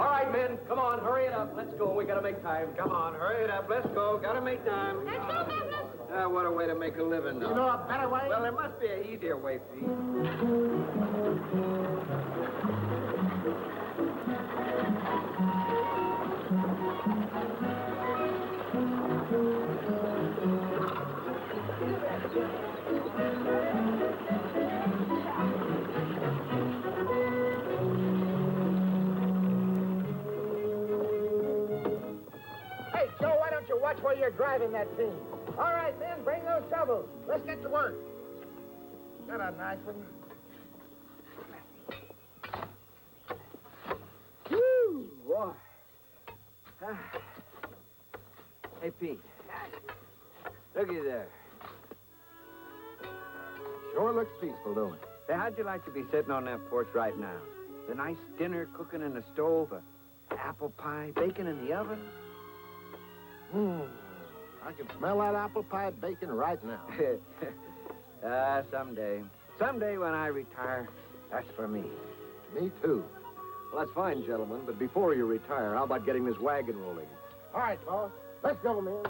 All right, men, come on, hurry it up. Let's go. We gotta make time. Come on, hurry it up. Let's go. Gotta make time. What a way to make a living, though. You know a better way? Well, there must be an easier way, Pete. Hey, Joe, why don't you watch where you're driving that team? All right, then, bring those shovels. Let's get to work. Got a nice one. Woo, boy. Hey, Pete. Looky there. Sure looks peaceful, don't it? Hey, how'd you like to be sitting on that porch right now? The nice dinner cooking in the stove, apple pie, bacon in the oven. I can smell that apple pie bacon right now. Someday. Someday when I retire, that's for me. Me too. Well, that's fine, gentlemen, but before you retire, how about getting this wagon rolling? All right, boss. Let's go, man.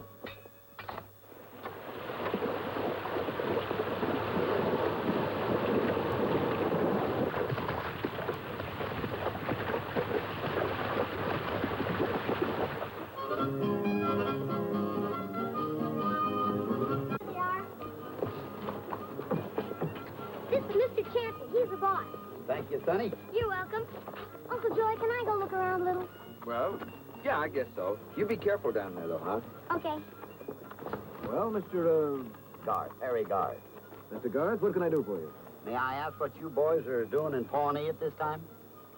This is Mr. Champion. He's the boss. Thank you, Sonny. You're welcome. Uncle Joey, can I go look around a little? Well, yeah, I guess so. You be careful down there, though, huh? Okay. Well, Mr. Garth, Harry Garth. Mr. Garth, what can I do for you? May I ask what you boys are doing in Pawnee at this time?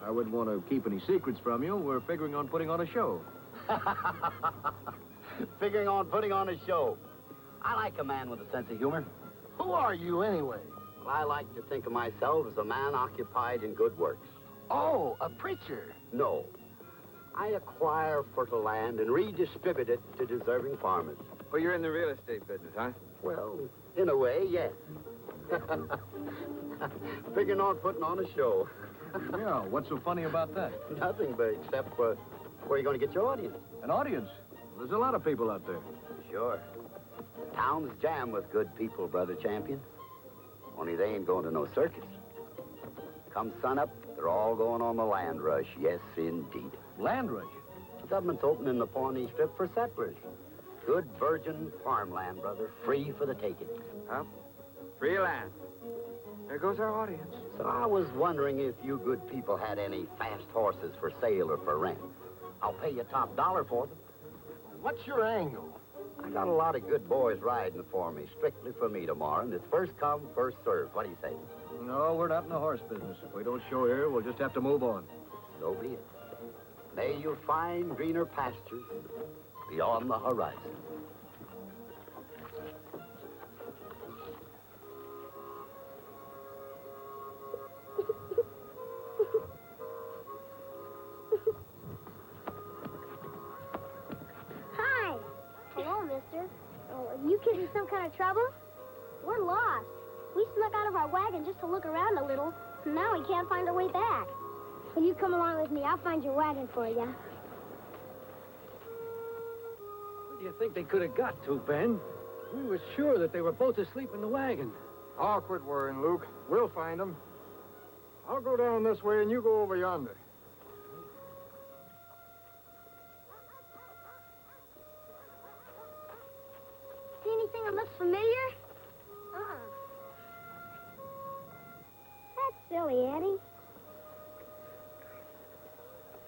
I wouldn't want to keep any secrets from you. We're figuring on putting on a show. Figuring on putting on a show. I like a man with a sense of humor. Who are you, anyway? Well, I like to think of myself as a man occupied in good works. Oh, a preacher. No. I acquire fertile land and redistribute it to deserving farmers. Well, you're in the real estate business, huh? Well, in a way, yes. Figuring on putting on a show. Yeah, what's so funny about that? Nothing but except for where you're going to get your audience. An audience? There's a lot of people out there. Sure. The town's jammed with good people, Brother Champion. Only they ain't going to no circus. Come sunup, they're all going on the land rush. Yes, indeed. Land rush? The government's opening the Pawnee Strip for settlers. Good virgin farmland, brother, free for the taking. Huh? Free land. There goes our audience. So I was wondering if you good people had any fast horses for sale or for rent. I'll pay you top dollar for them. What's your angle? I got a lot of good boys riding for me, strictly for me tomorrow, and it's first come, first served. What do you say? No, we're not in the horse business. If we don't show here, we'll just have to move on. So be it. May you find greener pastures beyond the horizon. Hi. Hello, mister. Oh, are you kids in some kind of trouble? We're lost. We snuck out of our wagon just to look around a little, and now we can't find our way back. Will you come along with me? I'll find your wagon for you. Where do you think they could have got to, Ben? We were sure that they were both asleep in the wagon. Oh, quit worrying, Luke. We'll find them. I'll go down this way and you go over yonder. See anything that looks familiar? That's silly, Eddie.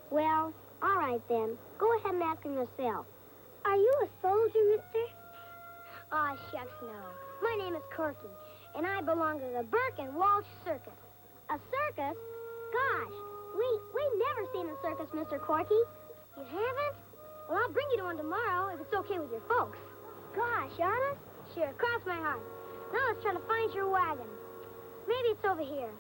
Well, all right then. Go ahead and ask him yourself. Are you a soldier, mister? Aw, shucks, no. My name is Corky, and I belong to the Burke and Walsh Circus. A circus? Gosh, we never seen a circus, Mr. Corky. You haven't? Well, I'll bring you to one tomorrow if it's okay with your folks. Gosh, honest? Sure, cross my heart. Now let's try to find your wagon. Maybe it's over here.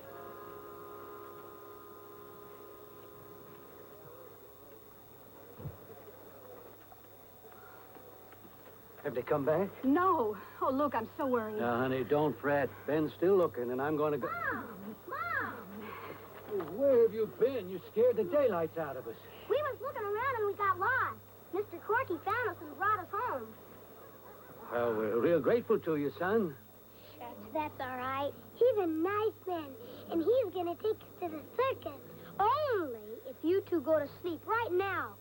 Have they come back? No. Oh, look, I'm so worried. Now, honey, don't fret. Ben's still looking, and I'm going to go... Mom! Mom! Where have you been? You scared the daylights out of us. We was looking around and we got lost. Mr. Corky found us and brought us home. Well, we're real grateful to you, son. Shucks, that's all right. He's a nice man, and he's going to take us to the circus. Only if you two go to sleep right now.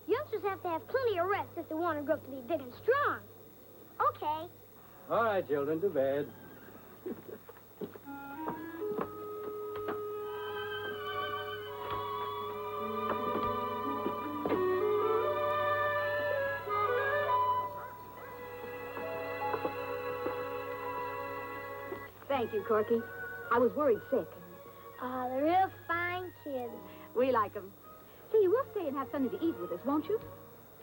Youngsters have to have plenty of rest if they want to grow up to be big and strong. Okay. All right, children, to bed. Thank you, Corky. I was worried sick. They're real fine kids. We like them. Say, you will stay and have something to eat with us, won't you?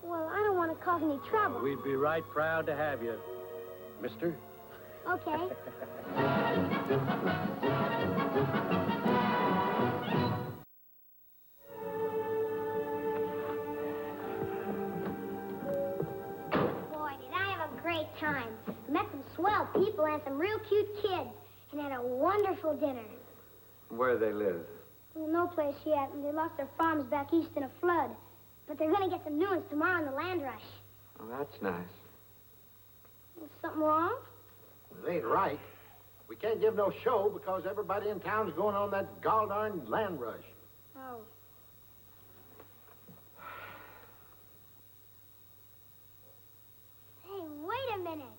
Well, I don't want to cause any trouble. We'd be right proud to have you, mister. Okay. Boy, did I have a great time. Met some swell people and some real cute kids, and had a wonderful dinner. Where do they live? Well, no place yet, and they lost their farms back east in a flood. But they're going to get some new ones tomorrow in the land rush. Oh, that's nice. Is something wrong? It ain't right. We can't give no show because everybody in town's going on that gall-darn land rush. Oh. Hey, wait a minute.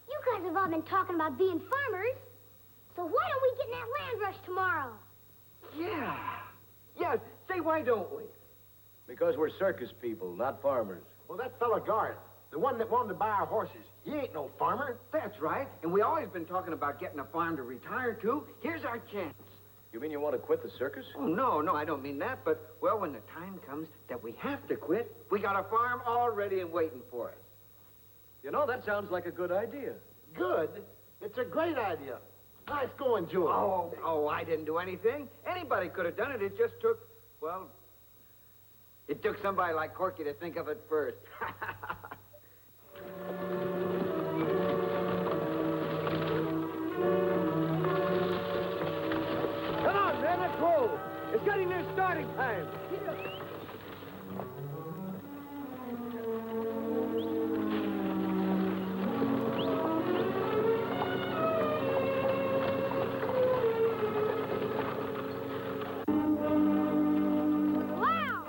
You guys have all been talking about being farmers. So why don't we get in that land rush tomorrow? Yeah. Yeah, say, why don't we? Because we're circus people, not farmers. Well, that fella Garth, the one that wanted to buy our horses, he ain't no farmer. That's right. And we always been talking about getting a farm to retire to. Here's our chance. You mean you want to quit the circus? Oh, no, I don't mean that. But, well, when the time comes that we have to quit, we got a farm all ready and waiting for us. You know, that sounds like a good idea. Good? It's a great idea. Nice going, Jewel. Oh, I didn't do anything. Anybody could have done it. It just took, well, it took somebody like Corky to think of it first. Come on, man, let's roll. It's getting near starting time. Wow!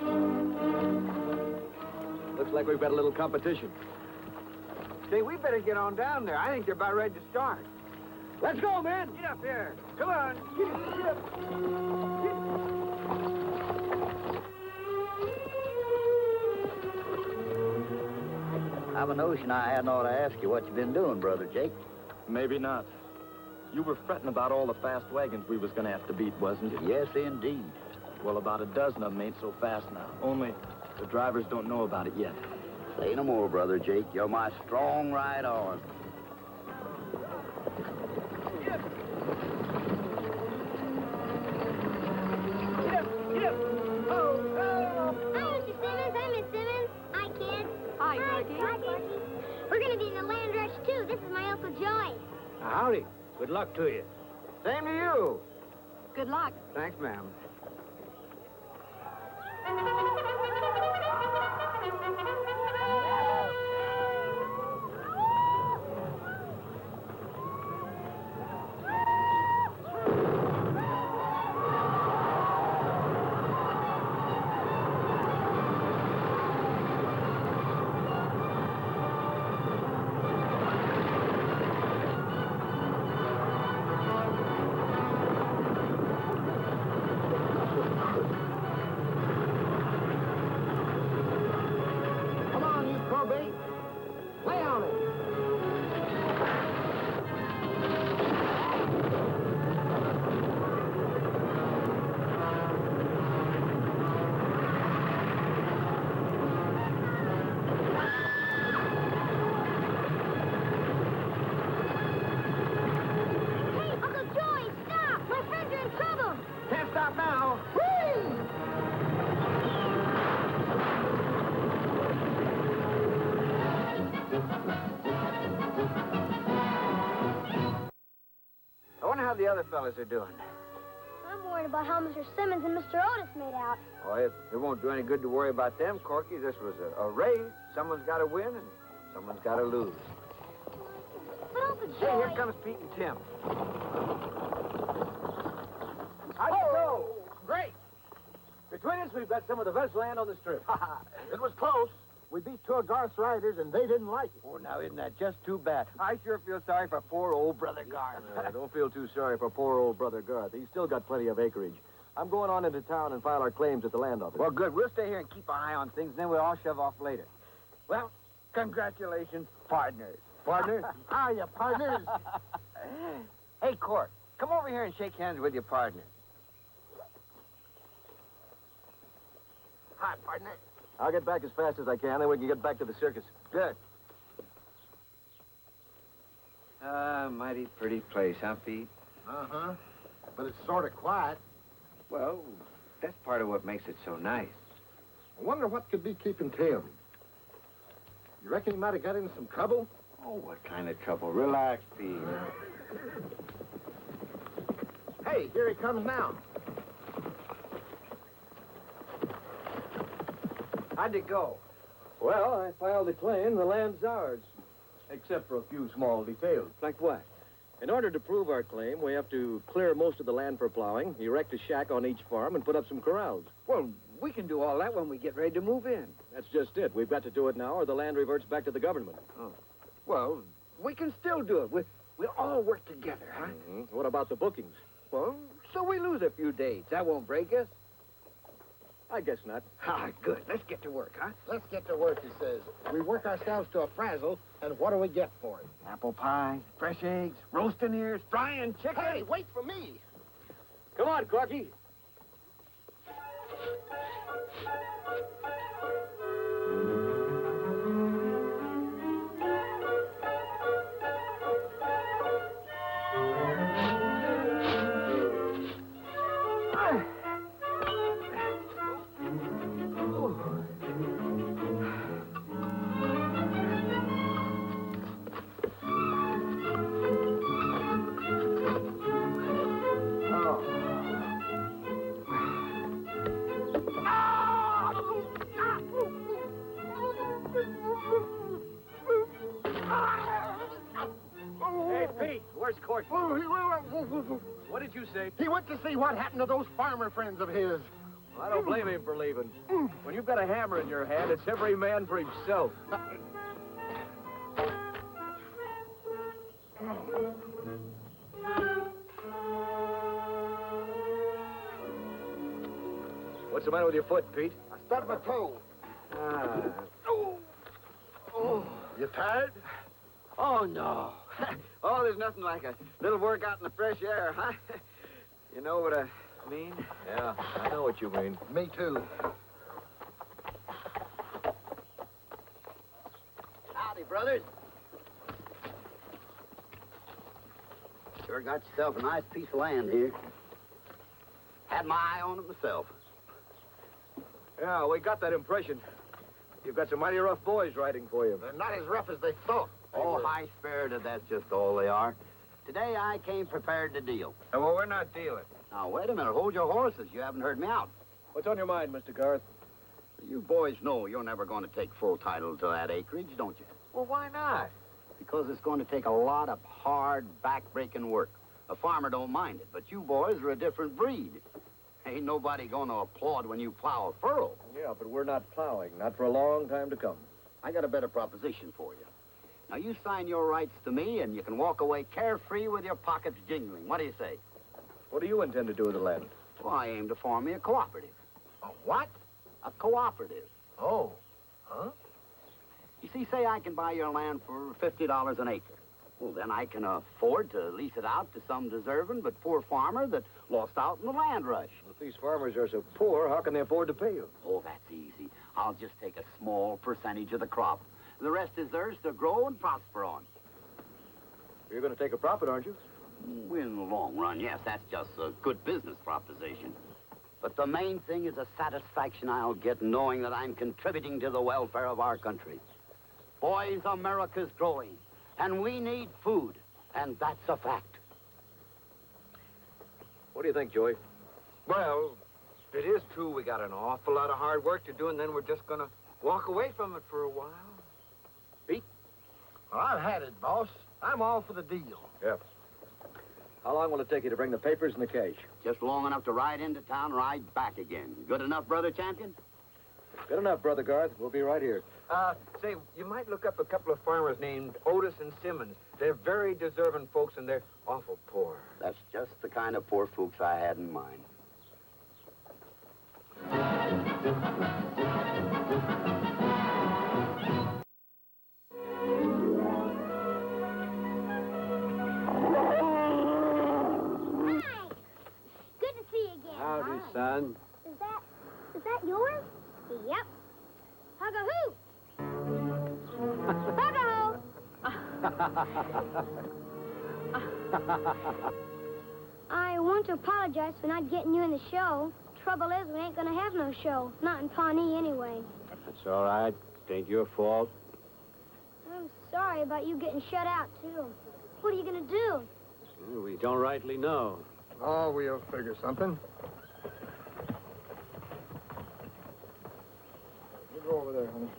Looks like we've got a little competition. Say, we better get on down there. I think they're about ready to start. Let's go, man. Get up here. Come on. Get up. I've a notion I hadn't ought to ask you what you've been doing, Brother Jake. Maybe not. You were fretting about all the fast wagons we was gonna have to beat, wasn't you? Yes, indeed. Well, about a dozen of them ain't so fast now. Only the drivers don't know about it yet. Say no more, Brother Jake. You're my strong right arm. Hi, Mr. Simmons. Hi, Miss Simmons. Hi, kids. Hi, Corky. Hi, Corky. We're going to be in the land rush, too. This is my Uncle Joey. Howdy. Good luck to you. Same to you. Good luck. Thanks, ma'am. Come on, you probate. Lay on it. Hey, Uncle Joey, stop! My friends are in trouble. Can't stop now. I wonder how the other fellas are doing. I'm worried about how Mr. Simmons and Mr. Otis made out. Oh, it won't do any good to worry about them, Corky. This was a race. Someone's got to win and someone's got to lose. But Uncle Hey, Joey... here comes Pete and Tim. How'd you go? Great. Between us, we've got some of the best land on the strip. It was close. We beat two of Garth's riders, and they didn't like it. Oh, now, isn't that just too bad? I sure feel sorry for poor old Brother Garth. Don't feel too sorry for poor old Brother Garth. He's still got plenty of acreage. I'm going on into town and file our claims at the land office. Well, good. We'll stay here and keep an eye on things, and then we'll all shove off later. Well, congratulations, partners. Partner? How you, partners? Hey, Court, come over here and shake hands with your partner. Hi, partner. I'll get back as fast as I can, then we can get back to the circus. Good. Mighty pretty place, huh, Pete? Uh-huh. But it's sort of quiet. Well, that's part of what makes it so nice. I wonder what could be keeping Tim. You reckon he might have got into some trouble? Oh, what kind of trouble? Relax, Pete. Hey, here he comes now. How'd it go? Well, I filed a claim. The land's ours. Except for a few small details. Like what? In order to prove our claim, we have to clear most of the land for plowing, erect a shack on each farm, and put up some corrals. Well, we can do all that when we get ready to move in. That's just it. We've got to do it now, or the land reverts back to the government. Well, we can still do it. We'll all work together, huh? Mm-hmm. What about the bookings? Well, so we lose a few days. That won't break us. I guess not. Ah, good. Let's get to work, huh? Let's get to work, he says. We work ourselves to a frazzle, and what do we get for it? Apple pie, fresh eggs, roasting ears, frying chicken. Hey, wait for me. Come on, Corky. Hey, Pete, where's Corky? What did you say? He went to see what happened to those farmer friends of his. I don't blame him for leaving. When you've got a hammer in your hand, it's every man for himself. What's the matter with your foot, Pete? I stubbed my toe. You tired? Oh, no. Oh, there's nothing like a little workout in the fresh air, huh? You know what I mean? Yeah, I know what you mean. Me too. Howdy, brothers. Sure got yourself a nice piece of land here. Had my eye on it myself. Yeah, we got that impression. You've got some mighty rough boys riding for you. They're not as rough as they thought. Oh, high-spirited, that's just all they are. Today I came prepared to deal. Well, we're not dealing. Now, wait a minute. Hold your horses. You haven't heard me out. What's on your mind, Mr. Garth? You boys know you're never going to take full title to that acreage, don't you? Well, why not? Because it's going to take a lot of hard, back-breaking work. A farmer don't mind it, but you boys are a different breed. Ain't nobody going to applaud when you plow a furrow. Yeah, but we're not plowing. Not for a long time to come. I got a better proposition for you. Now, you sign your rights to me, and you can walk away carefree with your pockets jingling. What do you say? What do you intend to do with the land? Well, I aim to form me a cooperative. A what? A cooperative. Oh. Huh? You see, say I can buy your land for $50 an acre. Well, then I can afford to lease it out to some deserving but poor farmer that lost out in the land rush. If these farmers are so poor, how can they afford to pay you? Oh, that's easy. I'll just take a small percentage of the crop. The rest is theirs to grow and prosper on. You're going to take a profit, aren't you? Well, in the long run, yes, that's just a good business proposition. But the main thing is the satisfaction I'll get knowing that I'm contributing to the welfare of our country. Boys, America's growing, and we need food, and that's a fact. What do you think, Joey? Well, it is true we got an awful lot of hard work to do, and then we're just gonna walk away from it for a while. Pete? Well, I've had it, boss. I'm all for the deal. Yep. How long will it take you to bring the papers and the cash? Just long enough to ride into town, ride back again. Good enough, Brother Champion? Good enough, Brother Garth. We'll be right here. Say, you might look up a couple of farmers named Otis and Simmons. They're very deserving folks, and they're awful poor. That's just the kind of poor folks I had in mind. Good to see you again. Howdy, son. Is that yours? Yep. Hug-a-hoo. Hug-a-hoo. I want to apologize for not getting you in the show. Trouble is, we ain't gonna have no show. Not in Pawnee, anyway. That's all right. Ain't your fault. I'm sorry about you getting shut out, too. What are you gonna do? We don't rightly know. Oh, we'll figure something. You go over there, honey.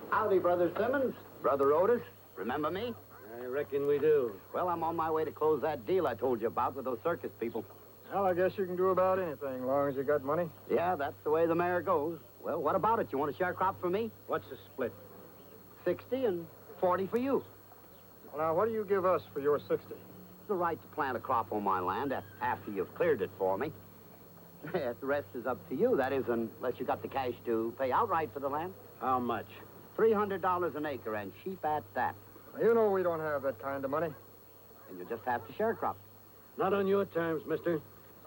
Howdy, Brother Simmons. Brother Otis. Remember me? I reckon we do. Well, I'm on my way to close that deal I told you about with those circus people. Well, I guess you can do about anything, as long as you got money. Yeah, that's the way the mayor goes. Well, what about it? You want a share crop for me? What's the split? 60 and 40 for you. Well, now, what do you give us for your 60? The right to plant a crop on my land after you've cleared it for me. The rest is up to you. That is, unless you got the cash to pay outright for the land. How much? $300 an acre, and cheap at that. You know we don't have that kind of money. And you just have to share crop. Not on your terms, mister.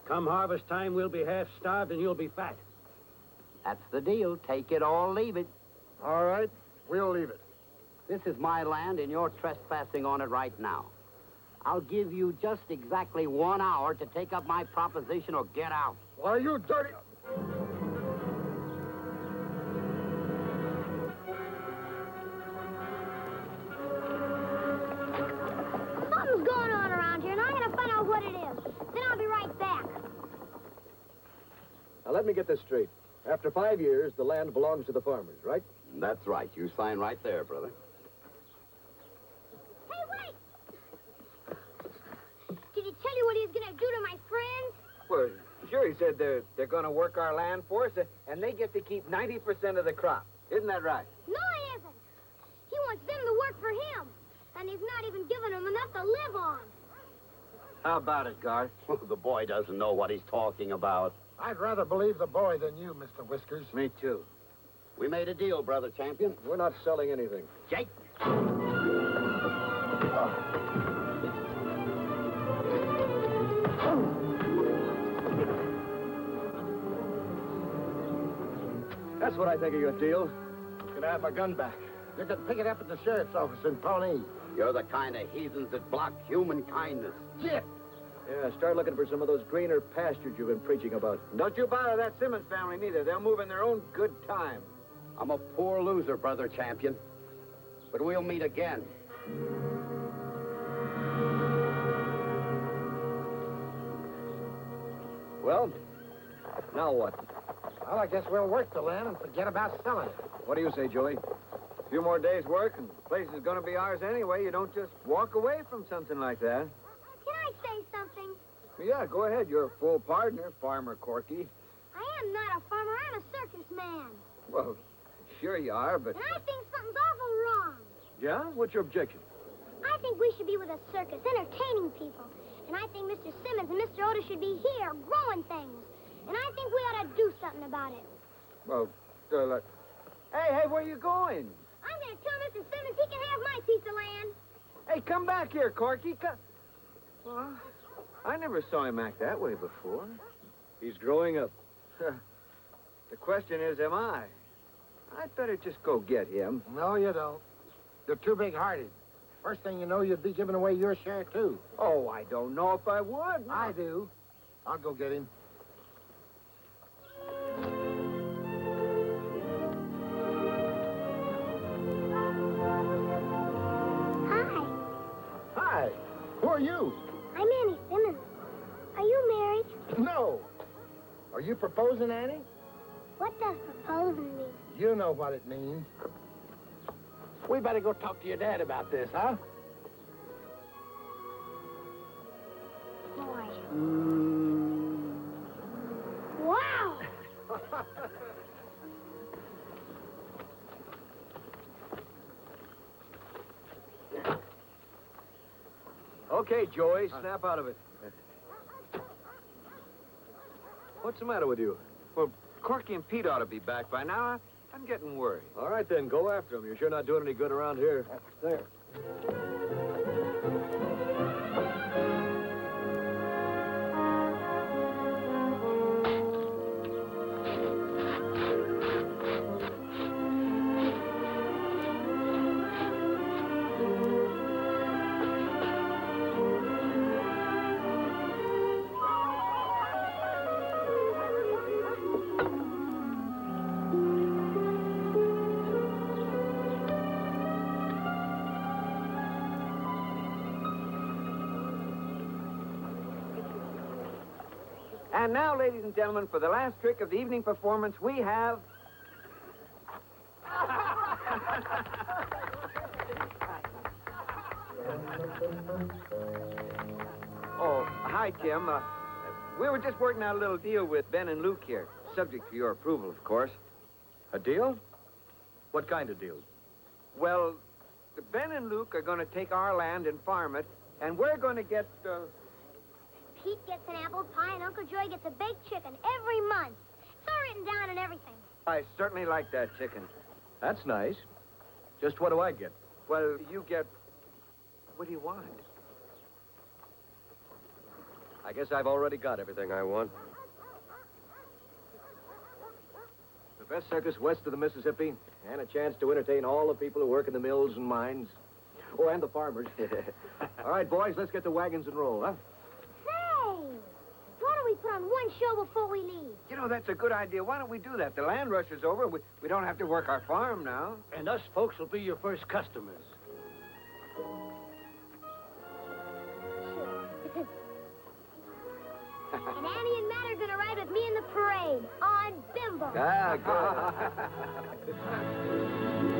Come harvest time, we'll be half-starved and you'll be fat. That's the deal. Take it or leave it. All right, we'll leave it. This is my land, and you're trespassing on it right now. I'll give you just exactly 1 hour to take up my proposition or get out. Why, you dirty... Something's going on around here, and I'm gonna find out what it is. Then I'll be right back. Now, let me get this straight. After 5 years, the land belongs to the farmers, right? That's right. You sign right there, brother. Hey, wait! Did he tell you what he's gonna do to my friends? Well, sure, he said they're gonna work our land for us, and they get to keep 90% of the crop. Isn't that right? No, he isn't. He wants them to work for him, and he's not even giving them enough to live on. How about it, Garth? The boy doesn't know what he's talking about. I'd rather believe the boy than you, Mr. Whiskers. Me too. We made a deal, Brother Champion. We're not selling anything. Jake. That's what I think of your deal. Can I have my gun back? You can pick it up at the sheriff's office in Pawnee. You're the kind of heathens that block human kindness. Shit! Yeah, start looking for some of those greener pastures you've been preaching about. Don't you bother that Simmons family neither. They'll move in their own good time. I'm a poor loser, Brother Champion. But we'll meet again. Well, now what? Well, I guess we'll work the land and forget about selling it. What do you say, Joey? A few more days' work, and the place is gonna be ours anyway. You don't just walk away from something like that. Can I say something? Yeah, go ahead. You're a full partner, Farmer Corky. I am not a farmer. I'm a circus man. Well, sure you are, but... And I think something's awful wrong. Yeah? What's your objection? I think we should be with a circus, entertaining people. And I think Mr. Simmons and Mr. Otis should be here, growing things. And I think we ought to do something about it. Well, Hey, where you going? I'm going to tell Mr. Simmons he can have my piece of land. Hey, come back here, Corky. Come... Well, I never saw him act that way before. He's growing up. The question is, am I? I'd better just go get him. No, you don't. You're too big-hearted. First thing you know, you'd be giving away your share, too. Oh, I don't know if I would. I do. I'll go get him. Hi, Hi. Who are you? I'm Annie Simmons. You proposing, Annie? What does proposing mean? You know what it means. We better go talk to your dad about this, huh? Boy. Wow! Okay, Joey, snap out of it. What's the matter with you? Well, Corky and Pete ought to be back by now. I'm getting worried. All right, then, go after them. You're sure not doing any good around here. There. And now, ladies and gentlemen, for the last trick of the evening performance, we have... Oh, hi, Tim. We were just working out a little deal with Ben and Luke here. Subject to your approval, of course. A deal? What kind of deal? Well, Ben and Luke are going to take our land and farm it, and we're going to get... Pete gets an apple pie and Uncle Joey gets a baked chicken every month. It's all written down and everything. I certainly like that chicken. That's nice. Just what do I get? Well, you get... What do you want? I guess I've already got everything I want. The best circus west of the Mississippi, and a chance to entertain all the people who work in the mills and mines. Oh, and the farmers. All right, boys, let's get the wagons and roll, huh? Say, why don't we put on one show before we leave? You know, that's a good idea. Why don't we do that? The land rush is over. We don't have to work our farm now. And us folks will be your first customers. And Annie and Matt are going to ride with me in the parade on Bimbo. Ah, good.